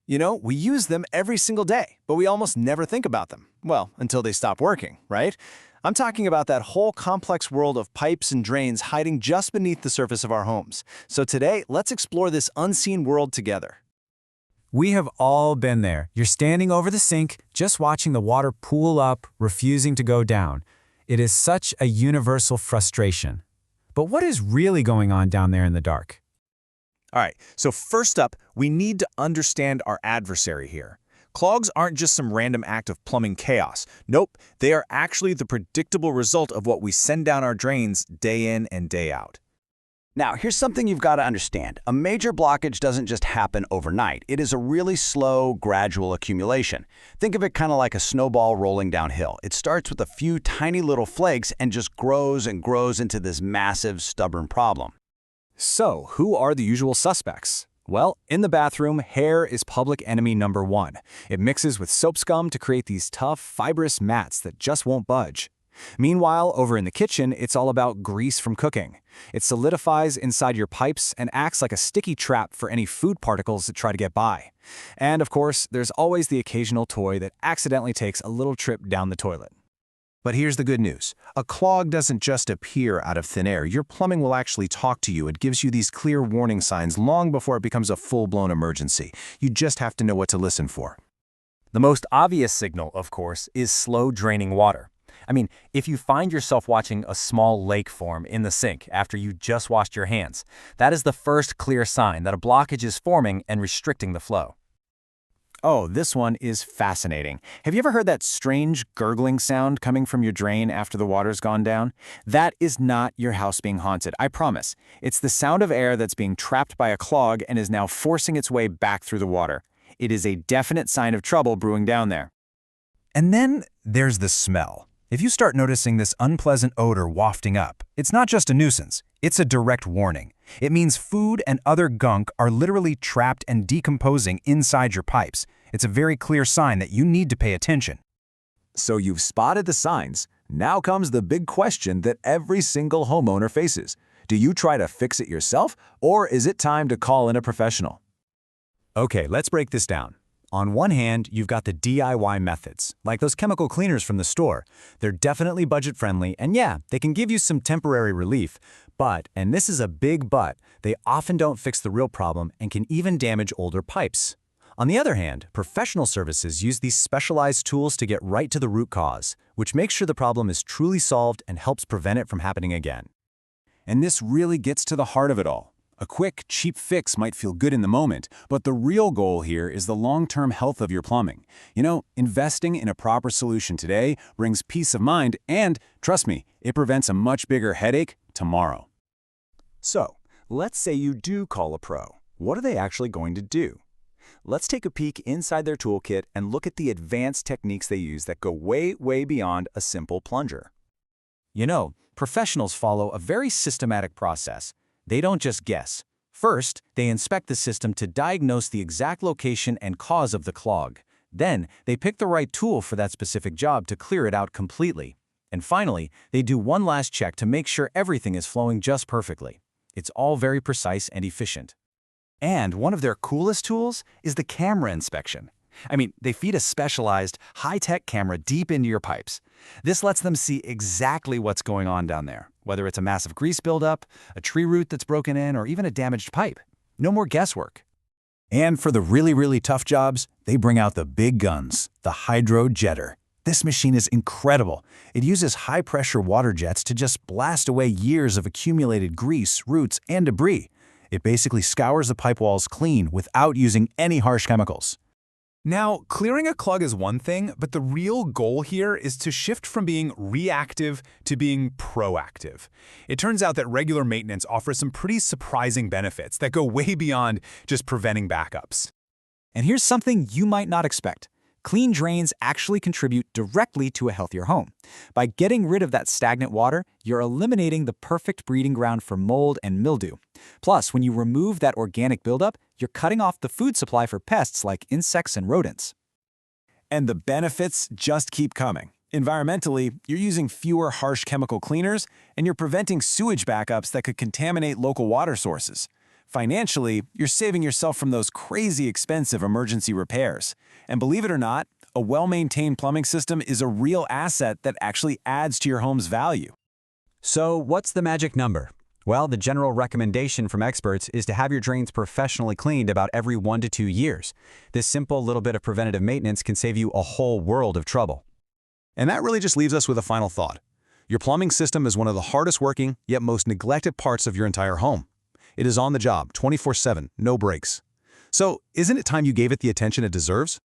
You know, we use them every single day, but we almost never think about them. Well, until they stop working, right? I'm talking about that whole complex world of pipes and drains hiding just beneath the surface of our homes. So today, let's explore this unseen world together. We have all been there. You're standing over the sink, just watching the water pool up, refusing to go down. It is such a universal frustration. But what is really going on down there in the dark? All right, so first up, we need to understand our adversary here. Clogs aren't just some random act of plumbing chaos. Nope, they are actually the predictable result of what we send down our drains day in and day out. Now, here's something you've got to understand. A major blockage doesn't just happen overnight. It is a really slow, gradual accumulation. Think of it kind of like a snowball rolling downhill. It starts with a few tiny little flakes and just grows and grows into this massive, stubborn problem. So, who are the usual suspects? Well, in the bathroom, hair is public enemy number one. It mixes with soap scum to create these tough, fibrous mats that just won't budge. Meanwhile, over in the kitchen, it's all about grease from cooking. It solidifies inside your pipes and acts like a sticky trap for any food particles that try to get by. And of course, there's always the occasional toy that accidentally takes a little trip down the toilet. But here's the good news. A clog doesn't just appear out of thin air. Your plumbing will actually talk to you. It gives you these clear warning signs long before it becomes a full-blown emergency. You just have to know what to listen for. The most obvious signal, of course, is slow draining water. I mean, if you find yourself watching a small lake form in the sink after you just washed your hands, that is the first clear sign that a blockage is forming and restricting the flow. Oh, this one is fascinating. Have you ever heard that strange gurgling sound coming from your drain after the water's gone down? That is not your house being haunted, I promise. It's the sound of air that's being trapped by a clog and is now forcing its way back through the water. It is a definite sign of trouble brewing down there. And then there's the smell. If you start noticing this unpleasant odor wafting up, it's not just a nuisance, it's a direct warning. It means food and other gunk are literally trapped and decomposing inside your pipes. It's a very clear sign that you need to pay attention. So you've spotted the signs. Now comes the big question that every single homeowner faces. Do you try to fix it yourself, or is it time to call in a professional? Okay, let's break this down. On one hand, you've got the DIY methods, like those chemical cleaners from the store. They're definitely budget-friendly, and yeah, they can give you some temporary relief. But, and this is a big but, they often don't fix the real problem and can even damage older pipes. On the other hand, professional services use these specialized tools to get right to the root cause, which makes sure the problem is truly solved and helps prevent it from happening again. And this really gets to the heart of it all. A quick, cheap fix might feel good in the moment, but the real goal here is the long-term health of your plumbing. You know, investing in a proper solution today brings peace of mind and, trust me, it prevents a much bigger headache tomorrow. So, let's say you do call a pro. What are they actually going to do? Let's take a peek inside their toolkit and look at the advanced techniques they use that go way, way beyond a simple plunger. You know, professionals follow a very systematic process. They don't just guess. First, they inspect the system to diagnose the exact location and cause of the clog. Then, they pick the right tool for that specific job to clear it out completely. And finally, they do one last check to make sure everything is flowing just perfectly. It's all very precise and efficient. And one of their coolest tools is the camera inspection. I mean, they feed a specialized, high-tech camera deep into your pipes. This lets them see exactly what's going on down there, whether it's a massive grease buildup, a tree root that's broken in, or even a damaged pipe. No more guesswork. And for the really tough jobs, they bring out the big guns, the hydro jetter. This machine is incredible. It uses high-pressure water jets to just blast away years of accumulated grease, roots, and debris. It basically scours the pipe walls clean without using any harsh chemicals. Now, clearing a clog is one thing, but the real goal here is to shift from being reactive to being proactive. It turns out that regular maintenance offers some pretty surprising benefits that go way beyond just preventing backups. And here's something you might not expect. Clean drains actually contribute directly to a healthier home. By getting rid of that stagnant water, you're eliminating the perfect breeding ground for mold and mildew. Plus, when you remove that organic buildup, you're cutting off the food supply for pests like insects and rodents. And the benefits just keep coming. Environmentally, you're using fewer harsh chemical cleaners, and you're preventing sewage backups that could contaminate local water sources. Financially, you're saving yourself from those crazy expensive emergency repairs. And believe it or not, a well-maintained plumbing system is a real asset that actually adds to your home's value. So what's the magic number? Well, the general recommendation from experts is to have your drains professionally cleaned about every 1 to 2 years. This simple little bit of preventative maintenance can save you a whole world of trouble. And that really just leaves us with a final thought. Your plumbing system is one of the hardest working, yet most neglected parts of your entire home. It is on the job, 24/7, no breaks. So, isn't it time you gave it the attention it deserves?